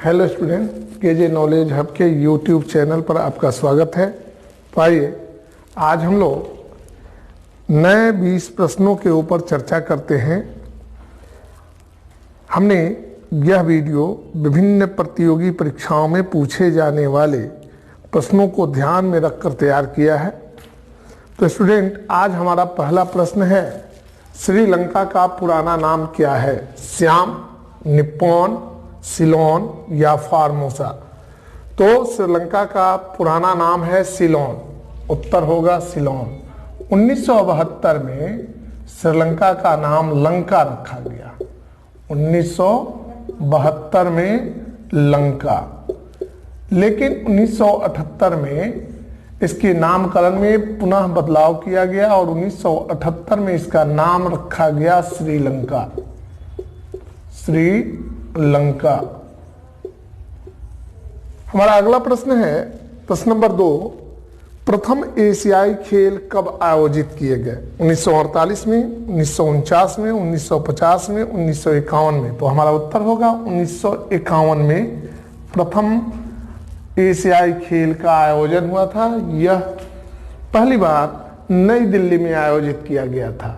Hello student, KJ knowledge hub के YouTube channel पर आपका स्वागत है। तो आइए आज हम लोग नए 20 प्रश्नों के ऊपर चर्चा करते हैं। हमने यह वीडियो विभिन्न प्रतियोगी परीक्षाओं में पूछे जाने वाले प्रश्नों को ध्यान में रखकर तैयार किया है। तो स्टूडेंट, आज हमारा पहला प्रश्न है, श्रीलंका का पुराना नाम क्या है? श्याम, निप्पॉन, सिलोन या फार्मोसा? तो श्रीलंका का पुराना नाम है सिलोन। उत्तर होगा सिलोन। 1972 में श्रीलंका का नाम लंका रखा गया। 1972 में लंका, लेकिन 1978 में इसके नामकरण में पुनः बदलाव किया गया और 1978 में इसका नाम रखा गया श्रीलंका। श्रीलंका। हमारा अगला प्रश्न है, प्रश्न नंबर 2, प्रथम एशियाई खेल कब आयोजित किए गए? 1948 में, 1949 में, 1950 में, 1951 में? तो हमारा उत्तर होगा 1951 में प्रथम एशियाई खेल का आयोजन हुआ था। यह पहली बार नई दिल्ली में आयोजित किया गया था।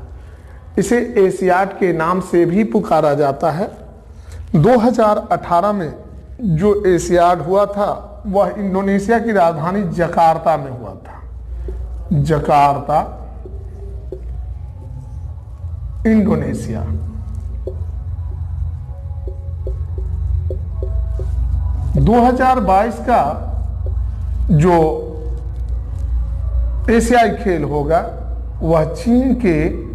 इसे एशियाड के नाम से भी पुकारा जाता है। 2018 में जो एशियाड हुआ था वह इंडोनेशिया की राजधानी जकार्ता में हुआ था। Jakarta, Indonesia. - 2022 का जो एशियाई खेल होगा वह चीन के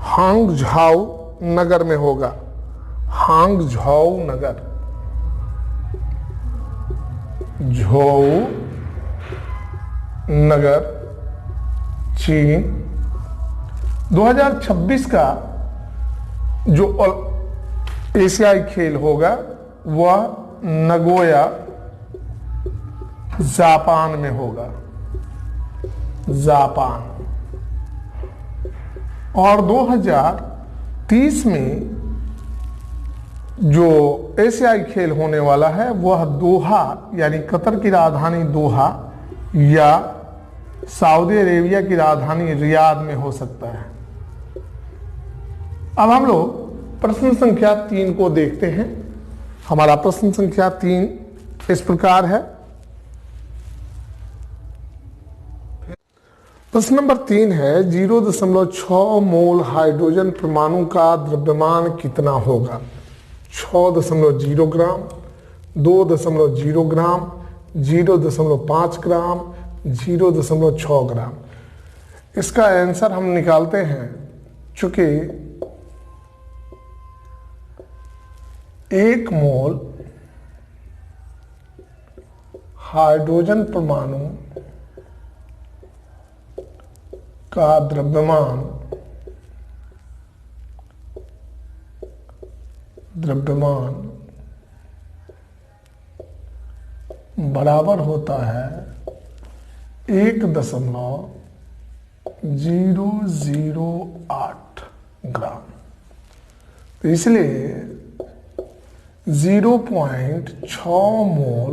हांगझाऊ नगर में होगा। हांगझाऊ नगर, झोऊ नगर, चीन। 2026 का जो एशियाई खेल होगा वह नगोया, जापान में होगा। जापान। और 2030 में जो एशियाई खेल होने वाला है वह दोहा, यानी कतर की राजधानी दोहा या सऊदी अरेबिया की राजधानी रियाद में हो सकता है। अब हम लोग प्रश्न संख्या 3 को देखते हैं। हमारा प्रश्न संख्या 3 इस प्रकार है। प्रश्न नंबर 3 है, 0.6 मोल हाइड्रोजन परमाणु का द्रव्यमान कितना होगा? 6.0 ग्राम, 2.0 ग्राम, 0.5 ग्राम, 0.6 ग्राम? इसका आंसर हम निकालते हैं। चूंकि 1 मोल हाइड्रोजन परमाणु का द्रव्यमान बराबर होता है 1.008 ग्राम। तो इसलिए 0.6 मोल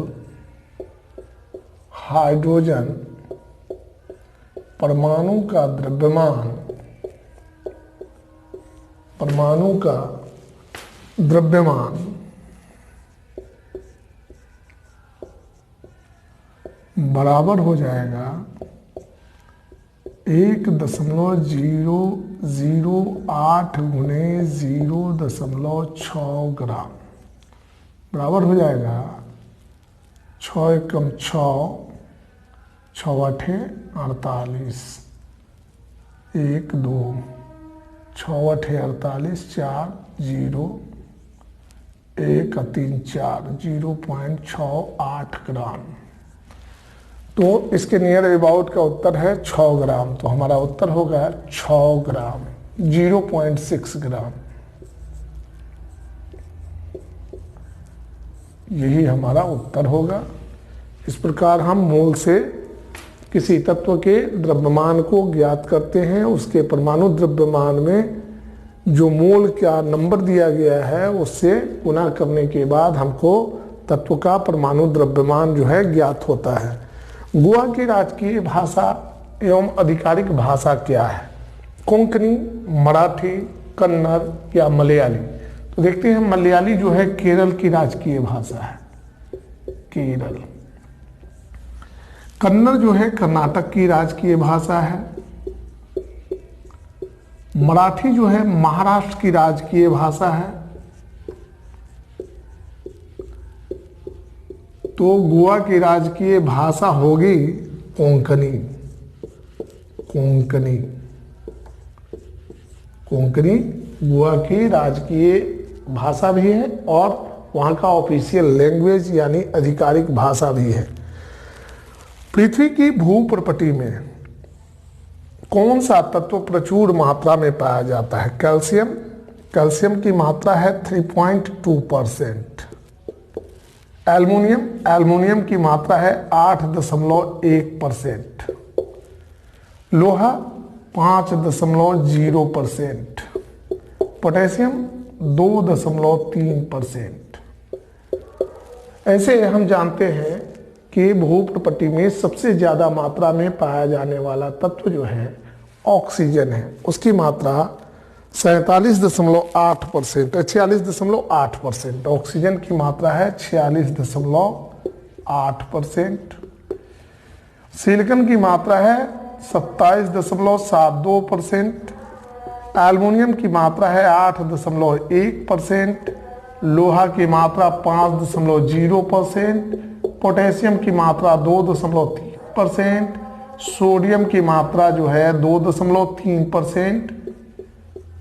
हाइड्रोजन परमाणु का द्रव्यमान बराबर हो जाएगा 1.008 गुणे 0.6 ग्राम। बराबर हो जाएगा 6 एकम 6, 6 आठे 48, 1 2, 6 आठे 48, 4 0, 1 3 4, 0.68 ग्राम। तो इसके नियर अबाउट का उत्तर है 6 ग्राम। तो हमारा उत्तर होगा 6 ग्राम, 0.6 ग्राम। यही हमारा उत्तर होगा। इस प्रकार हम मोल से किसी तत्व के द्रव्यमान को ज्ञात करते हैं, उसके परमाणु द्रव्यमान में जो मोल का नंबर दिया गया है उससे गुणा करने के बाद हमको तत्व का परमाणु द्रव्यमान जो है ज्ञात होता है। गोवा की राजकीय भाषा एवं आधिकारिक भाषा क्या है? कोंकणी, मराठी, कन्नड़ या मलयाली? तो देखते हैं, मलयाली जो है केरल की राजकीय भाषा है, केरल। कन्नड़ जो है कर्नाटक की राजकीय भाषा है। मराठी जो है महाराष्ट्र की राजकीय भाषा है। तो गोवा की राजकीय भाषा होगी कोंकणी। कोंकणी, कोंकणी गोवा की राजकीय भाषा भी है और वहां का ऑफिशियल लैंग्वेज यानी आधिकारिक भाषा भी है। पृथ्वी की भूप्रपटी में कौन सा तत्व प्रचुर मात्रा में पाया जाता है? कैल्शियम। कैल्शियम की मात्रा है 3.2%। एल्युमिनियम, एल्युमिनियम की मात्रा है 8.1%। लोहा 5.0%। पोटेशियम 2.3%। ऐसे हम जानते हैं कि भूप्रपट्टी में सबसे ज्यादा मात्रा में पाया जाने वाला तत्व जो है ऑक्सीजन है। उसकी मात्रा 47.8%, 46.8%। ऑक्सीजन की मात्रा है 46.8%। सिलिकॉन की मात्रा है 27.72%। एल्युमिनियम की मात्रा है 8.1%। लोहा की मात्रा 5.0%। पोटेशियम की मात्रा 2.3%। सोडियम की मात्रा जो है 2.3%।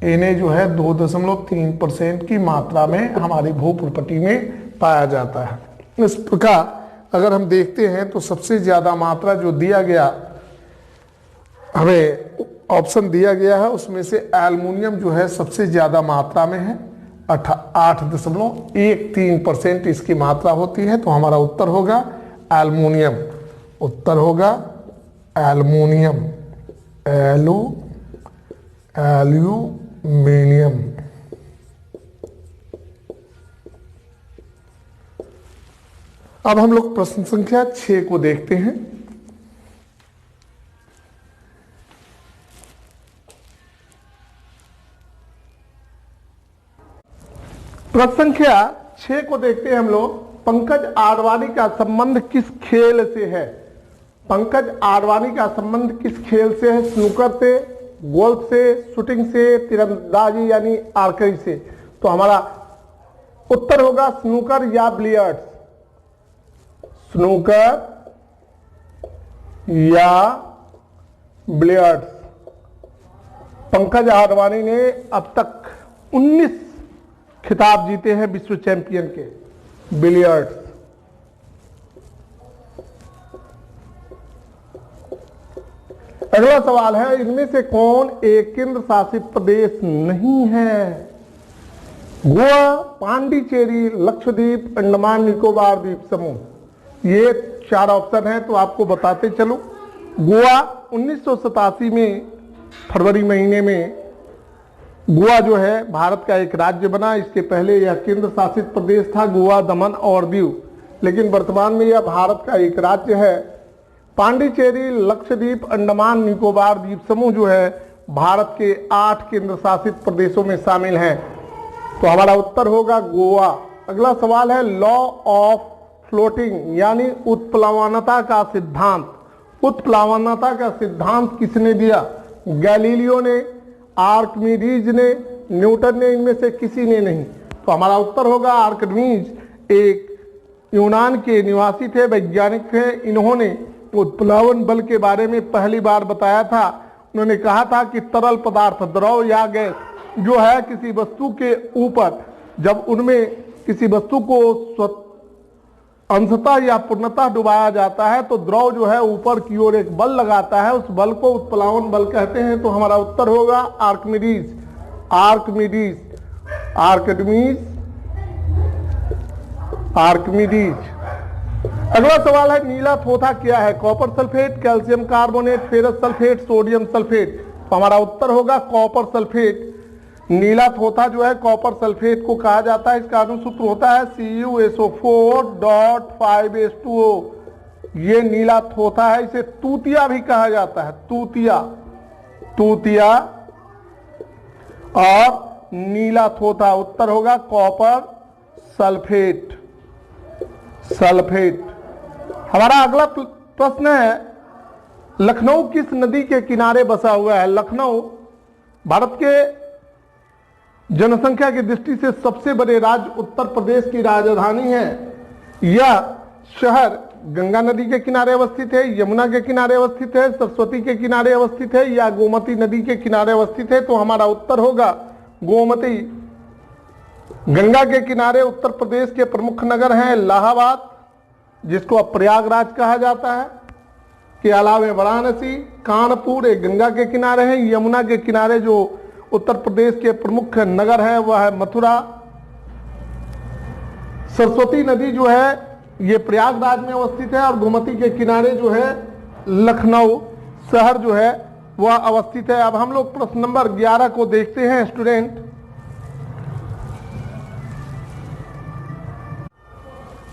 Na जो है 2.3% की मात्रा में हमारी भूप्रपट्टी में पाया जाता है। इस प्रकार अगर हम देखते हैं तो सबसे ज्यादा मात्रा जो दिया गया, हमें ऑप्शन दिया गया है उसमें से एल्युमिनियम जो है सबसे ज्यादा मात्रा में है, 8.13% इसकी मात्रा होती है। तो हमारा उत्तर होगा एल्युमिनियम। उत्तर होगा एल्युमिनियम, एल्यूमिनियम। अब हम लोग प्रश्न संख्या 6 को देखते हैं। प्रश्न संख्या 6 को देखते हैं हम लोग। पंकज आडवाणी का संबंध किस खेल से है? पंकज आडवाणी का संबंध किस खेल से है? स्नूकर से, गोल्फ से, शूटिंग से, तीरंदाजी यानी आर्चरी से? तो हमारा उत्तर होगा स्नूकर या बिलियर्ड्स। स्नूकर या बिलियर्ड्स। पंकज आडवाणी ने अब तक 19 खिताब जीते हैं विश्व चैंपियन के, बिलियर्ड्स। अगला सवाल है, इनमें से कौन एक केंद्र शासित प्रदेश नहीं है? गोवा, पांडिचेरी, लक्षद्वीप, अंडमान निकोबार द्वीप समूह। ये 4 ऑप्शन है तो आपको बताते चलो। गोवा 1987 में फरवरी महीने में गोवा जो है भारत का एक राज्य बना। इसके पहले यह केंद्र शासित प्रदेश था, गोवा, दमन और दीव, लेकिन वर्तमान में यह भारत का एक राज्य है। पांडिचेरी, लक्षद्वीप, अंडमान निकोबार द्वीप समूह जो है भारत के 8 केंद्र शासित प्रदेशों में शामिल हैं। तो हमारा उत्तर होगा गोवा। अगला सवाल है, लॉ ऑफ फ्लोटिंग यानी उत्प्लवनता का सिद्धांत। उत्प्लवनता का सिद्धांत किसने दिया? गैलीलियो ने, आर्किमिडीज ने, न्यूटन ने, इनमें से किसी ने नहीं। तो हमारा उत्तर होगा आर्किमिडीज। एक यूनान के निवासी थे, वैज्ञानिक थे। इन्होंने उत्प्लवन बल के बारे में पहली बार बताया था। उन्होंने कहा था कि तरल पदार्थ, द्रव या गैस जो है किसी वस्तु के ऊपर, जब उनमें किसी वस्तु को अंशतः या पूर्णतः डुबाया जाता है तो द्रव जो है ऊपर की ओर एक बल लगाता है, उस बल को उत्प्लावन बल कहते हैं। तो हमारा उत्तर होगा आर्किमिडीज। Archimedes, Archimedes, Archimedes. अगला सवाल है, नीला थोथा क्या है? Copper sulphate, calcium carbonate, ferrous sulphate, sodium sulphate. तो हमारा उत्तर होगा कॉपर सल्फेट। नीला थोथा जो है कॉपर सल्फेट को कहा जाता है। इसका अनुसूत्र होता है CuSO4.5H2O। ये नीला थोथा है, इसे तूतिया भी कहा जाता है, तूतिया और नीला थोथा। उत्तर होगा कॉपर सल्फेट। हमारा अगला प्रश्न है, लखनऊ किस नदी के किनारे बसा हुआ है? लखनऊ भारत के जनसंख्या की दृष्टि से सबसे बड़े राज्य उत्तर प्रदेश की राजधानी है। यह शहर गंगा नदी के किनारे अवस्थित है, यमुना के किनारे अवस्थित है, सरस्वती के किनारे अवस्थित है या गोमती नदी के किनारे अवस्थित है? तो हमारा उत्तर होगा गोमती। गंगा के किनारे उत्तर प्रदेश के प्रमुख नगर हैं इलाहाबाद, जिसको अब प्रयागराज कहा जाता है, के अलावे वाराणसी, कानपुर एक गंगा के किनारे हैं। यमुना के किनारे जो उत्तर प्रदेश के प्रमुख नगर है वह है मथुरा। सरस्वती नदी जो है ये प्रयागराज में अवस्थित है और गोमती के किनारे जो है लखनऊ शहर जो है वह अवस्थित है। अब हम लोग प्रश्न नंबर 11 को देखते हैं स्टूडेंट।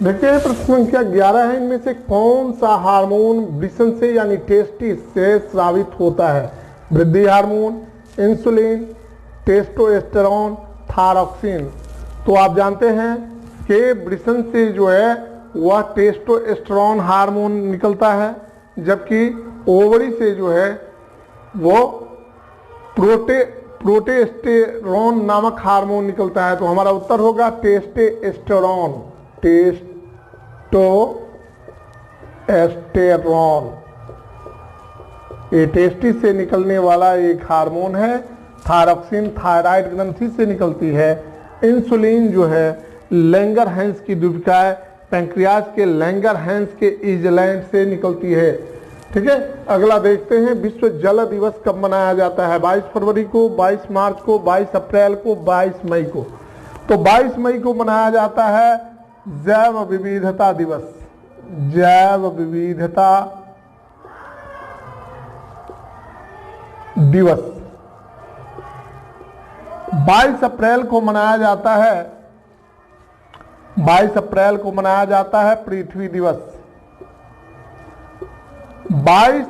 देखते हैं प्रश्न संख्या 11 है, इनमें से कौन सा हार्मोन वृषण से यानी टेस्टिस से स्रावित होता है? वृद्धि हार्मोन, इंसुलिन, टेस्टोस्टेरोन, थायरॉक्सिन। तो आप जानते हैं कि वृषण से जो है वह टेस्टोस्टेरोन हार्मोन निकलता है, जबकि ओवरी से जो है वो प्रोटेस्टेरोन नामक हार्मोन निकलता है। तो हमारा उत्तर होगा टेस्टोस्टेरोन। ये टेस्टिस से निकलने वाला एक हार्मोन है। थायरॉक्सिन थायराइड ग्रंथि से निकलती है। इंसुलिन जो है लैंगरहैंस की दुविकाय पैंक्रियाज के लैंगरहैंस के इजलैंड से निकलती है। ठीक है, अगला देखते हैं, विश्व जल दिवस कब मनाया जाता है? 22 फरवरी को, 22 मार्च को, 22 अप्रैल को, 22 मई को। तो 22 मई को मनाया जाता है जैव विविधता दिवस। जैव विविधता दिवस 22 अप्रैल को मनाया जाता है। 22 अप्रैल को मनाया जाता है पृथ्वी दिवस। 22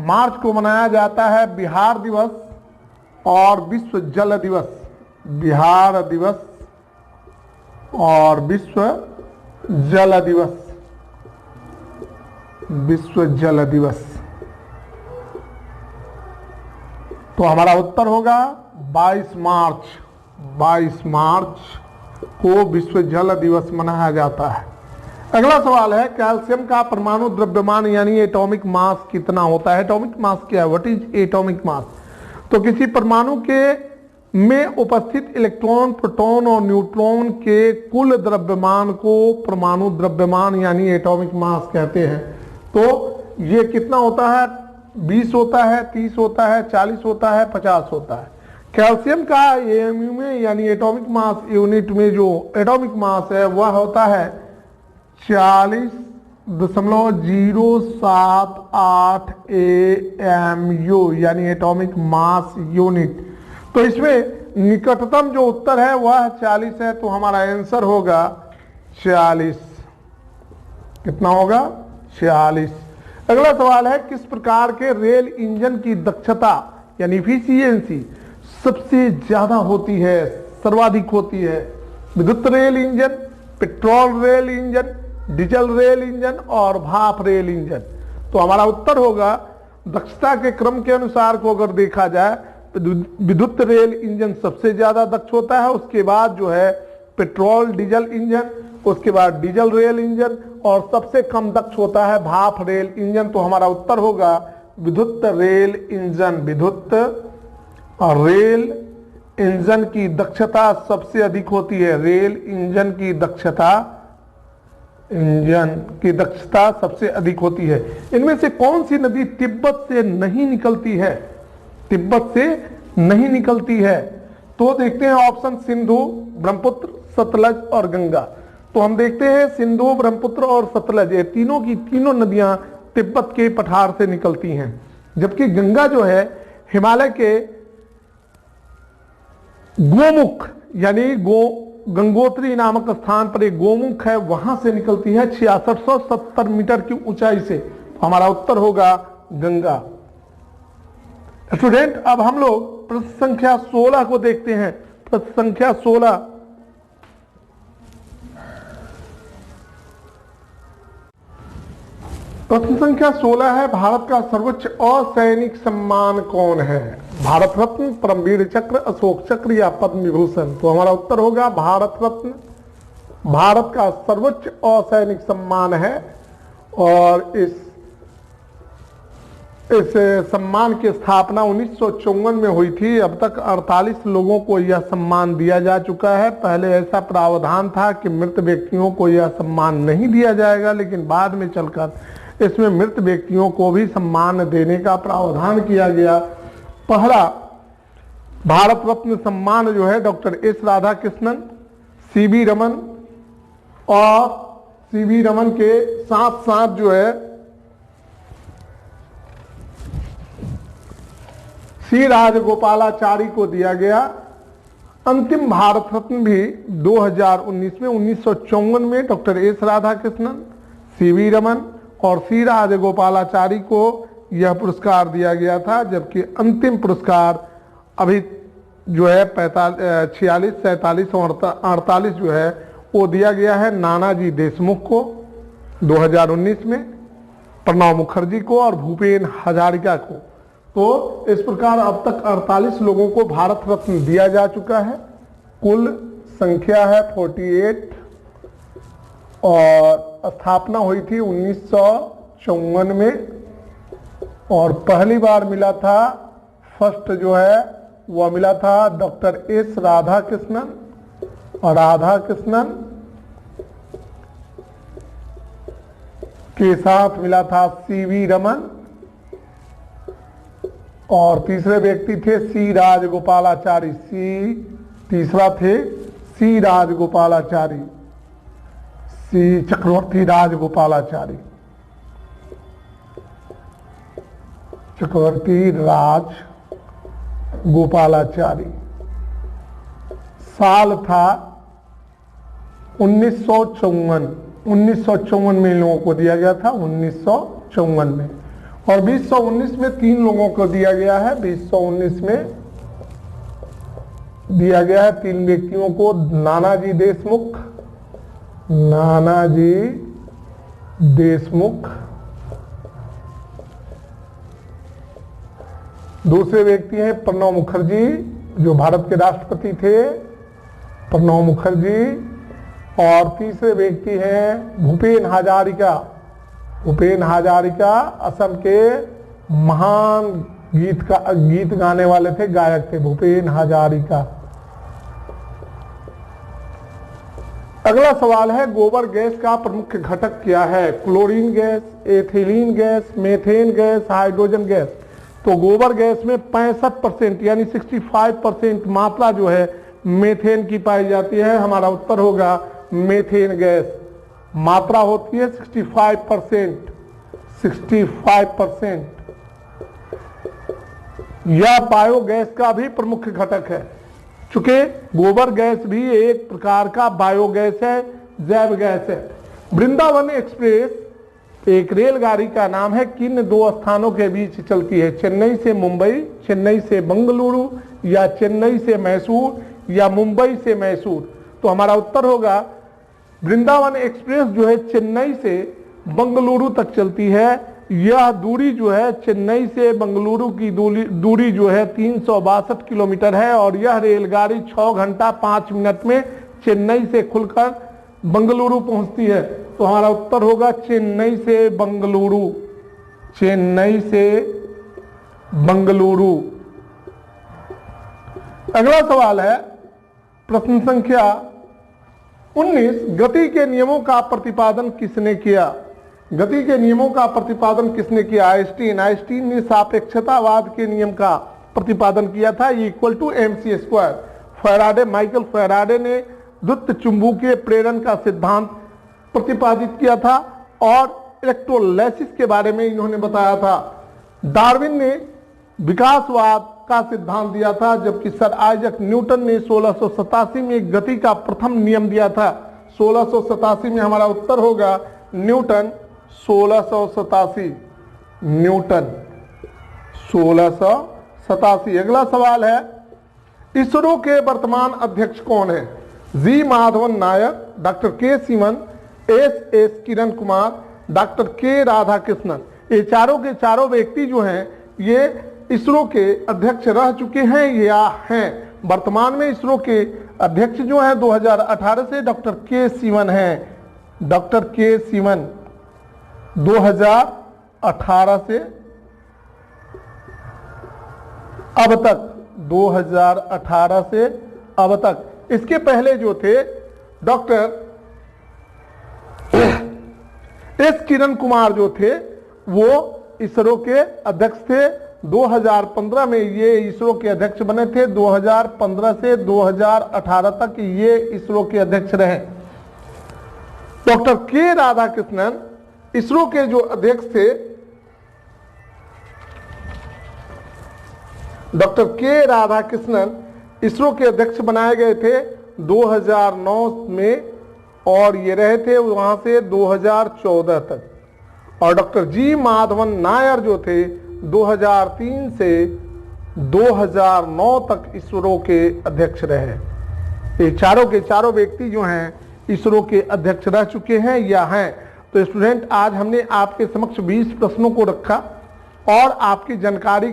मार्च को मनाया जाता है बिहार दिवस और विश्व जल दिवस। बिहार दिवस और विश्व जल दिवस। विश्व जल दिवस। तो हमारा उत्तर होगा 22 मार्च। 22 मार्च को विश्व जल दिवस मनाया जाता है। अगला सवाल है, कैल्शियम का परमाणु द्रव्यमान यानी एटॉमिक मास कितना होता है? एटॉमिक मास क्या है? What is atomic mass? तो किसी परमाणु के में उपस्थित इलेक्ट्रॉन, प्रोटॉन और न्यूट्रॉन के कुल द्रव्यमान को परमाणु द्रव्यमान यानी एटॉमिक मास कहते हैं। तो ये कितना होता है? 20 होता है, 30 होता है, 40 होता है, 50 होता है। कैल्शियम का एएमयू में यानी एटॉमिक मास यूनिट में जो एटॉमिक मास है वह होता है 40.078 AMU यानी एटॉमिक मास यूनिट। तो इसमें निकटतम जो उत्तर है वह 40 है। तो हमारा आंसर होगा 40। कितना होगा? 40। अगला सवाल है, किस प्रकार के रेल इंजन की दक्षता यानी इफिशियंसी सबसे ज्यादा होती है, सर्वाधिक होती है? विद्युत rail engine, petrol rail engine, diesel rail engine और भाप रेल इंजन। तो हमारा उत्तर होगा दक्षता के क्रम के अनुसार को अगर देखा जाए तो विद्युत रेल इंजन सबसे ज्यादा दक्ष होता है, उसके बाद जो है पेट्रोल डीजल इंजन, उसके बाद डीजल रेल इंजन और सबसे कम दक्ष होता है भाप रेल इंजन। तो हमारा उत्तर होगा विद्युत रेल इंजन। विद्युत रेल इंजन की दक्षता सबसे अधिक होती है। रेल इंजन की दक्षता सबसे अधिक होती है। इनमें से कौन सी नदी तिब्बत से नहीं निकलती है? तिब्बत से नहीं निकलती है। तो देखते हैं ऑप्शन सिंधु, ब्रह्मपुत्र, सतलज और गंगा। तो हम देखते हैं सिंधु, ब्रह्मपुत्र और सतलज ये तीनों की तीनों नदियां तिब्बत के पठार से निकलती हैं, जबकि गंगा जो है हिमालय के गोमुख यानी गंगोत्री नामक स्थान पर एक गोमुख है, वहां से निकलती है 6670 मीटर की ऊंचाई से। तो हमारा उत्तर होगा गंगा। स्टूडेंट, अब हम लोग प्रश्न संख्या 16 को देखते हैं। प्रश्न संख्या 16, प्रश्न संख्या 16 है, भारत का सर्वोच्च असैनिक सम्मान कौन है? भारत रत्न, परमवीर चक्र, अशोक चक्र या पद्म विभूषण? तो हमारा उत्तर होगा भारत रत्न। भारत का सर्वोच्च असैनिक सम्मान है और इस सम्मान की स्थापना 1954 में हुई थी। अब तक 48 लोगों को यह सम्मान दिया जा चुका है। पहले ऐसा प्रावधान था कि मृत व्यक्तियों को यह सम्मान नहीं दिया जाएगा, लेकिन बाद में चलकर इसमें मृत व्यक्तियों को भी सम्मान देने का प्रावधान किया गया। पहला भारत रत्न सम्मान जो है doctor S Radhakrishnan, CV Raman और सीवी रमन के साथ साथ जो है सी राजगोपालाचारी को दिया गया। अंतिम भारत रत्न भी 2019 में 1954 में doctor S Radhakrishnan, CV Raman और सी राजगोपालाचारी को यह पुरस्कार दिया गया था, जबकि अंतिम पुरस्कार अभी जो है 46, 47 और 48 जो है वो दिया गया है नानाजी देशमुख को 2019 में, प्रणब मुखर्जी को और भूपेन हजारिका को। तो इस प्रकार अब तक 48 लोगों को भारत रत्न दिया जा चुका है। कुल संख्या है 48 और स्थापना हुई थी 1954 में और पहली बार मिला था, फर्स्ट जो है वह मिला था डॉक्टर एस राधाकृष्णन और राधाकृष्णन के साथ मिला था सीवी रमन और तीसरे व्यक्ति थे सी राजगोपालाचारी। तीसरा थे सी राजगोपालाचारी, सी चक्रवर्ती राजगोपालाचारी, चक्रवर्ती राज गोपालाचारी। साल था 1954, 1954 में इन लोगों को दिया गया था, 1954 में। और 2019 में 3 लोगों को दिया गया है, 2019 में दिया गया है 3 व्यक्तियों को, नानाजी देशमुख, नानाजी देशमुख, दूसरे व्यक्ति हैं प्रणब मुखर्जी जो भारत के राष्ट्रपति थे, प्रणब मुखर्जी, और तीसरे व्यक्ति हैं भूपेन हजारिका। भूपेन हजारिका असम के महान गीत गाने वाले थे, गायक थे भूपेन हजारिका। अगला सवाल है, गोबर गैस का प्रमुख घटक क्या है? Chlorine gas, ethylene gas, methane gas, hydrogen gas. तो गोबर गैस में 65% यानी 65% मात्रा जो है मेथेन की पाई जाती है। हमारा उत्तर होगा मेथेन गैस। मात्रा होती है 65%, 65%। यह बायोगैस का भी प्रमुख घटक है, चूंकि गोबर गैस भी एक प्रकार का बायोगैस है, जैव गैस है। वृंदावन एक्सप्रेस एक रेलगाड़ी का नाम है, किन 2 स्थानों के बीच चलती है? चेन्नई से मुंबई, चेन्नई से बंगलुरु या चेन्नई से मैसूर या मुंबई से मैसूर? तो हमारा उत्तर होगा वृंदावन एक्सप्रेस जो है चेन्नई से बंगलुरु तक चलती है। यह दूरी जो है चेन्नई से बंगलुरु की दूरी जो है 362 किलोमीटर है और यह रेलगाड़ी 6 घंटा 5 मिनट में चेन्नई से खुलकर बंगलुरु पहुंचती है। तो हमारा उत्तर होगा चेन्नई से बंगलुरु, चेन्नई से बंगलुरु। अगला सवाल है प्रश्न संख्या 19, गति के नियमों का प्रतिपादन किसने किया? गति के नियमों का प्रतिपादन किसने किया? आइंस्टीन ने सापेक्षतावाद के नियम का प्रतिपादन किया था, equal to mc²। Faraday, Michael Faraday ने द्वितीय चुंबकीय प्रेरण का सिद्धांत प्रतिपादित किया था और इलेक्ट्रोलाइसिस के बारे में इन्होंने बताया था। डार्विन ने विकासवाद का सिद्धांत दिया था, जबकि सर आइजैक न्यूटन ने 1687 में गति का प्रथम नियम दिया था। 1687 में हमारा उत्तर होगा न्यूटन 1687, न्यूटन 1687। अगला सवाल है, इसरो के वर्तमान अध्यक्ष कौन है? जी माधवन नायर, डॉक्टर के सीवन, एस किरण कुमार, डॉक्टर के राधाकृष्णन। ये चारों के चारों व्यक्ति जो हैं ये इसरो के अध्यक्ष रह चुके हैं या हैं। वर्तमान में इसरो के अध्यक्ष जो हैं 2018 से डॉक्टर के सीवन हैं। डॉक्टर के सीवन 2018 से अब तक, 2018 से अब तक। इसके पहले जो थे डॉक्टर एस किरण कुमार जो थे वो इसरो के अध्यक्ष थे। 2015 में ये इसरो के अध्यक्ष बने थे। 2015 से 2018 तक ये इसरो के अध्यक्ष रहे। डॉक्टर के राधाकृष्णन इसरो के जो अध्यक्ष थे, डॉक्टर के राधाकृष्णन इसरो के अध्यक्ष बनाए गए थे 2009 में और ये रहे थे वहां से 2014 तक। और डॉक्टर जी माधवन नायर जो थे 2003 से 2009 तक इसरो के अध्यक्ष रहे। ये चारों के चारों व्यक्ति जो हैं इसरो के अध्यक्ष रह चुके हैं या हैं। तो स्टूडेंट, आज हमने आपके समक्ष 20 प्रश्नों को रखा और आपकी जानकारी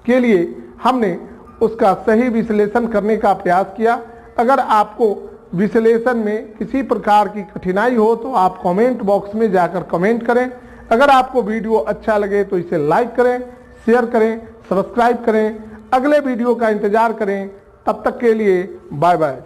के लिए हमने उसका सही विश्लेषण करने का प्रयास किया। अगर आपको विश्लेषण में किसी प्रकार की कठिनाई हो तो आप कमेंट बॉक्स में जाकर कमेंट करें। अगर आपको वीडियो अच्छा लगे तो इसे लाइक करें, शेयर करें, सब्सक्राइब करें। अगले वीडियो का इंतजार करें। तब तक के लिए बाय बाय।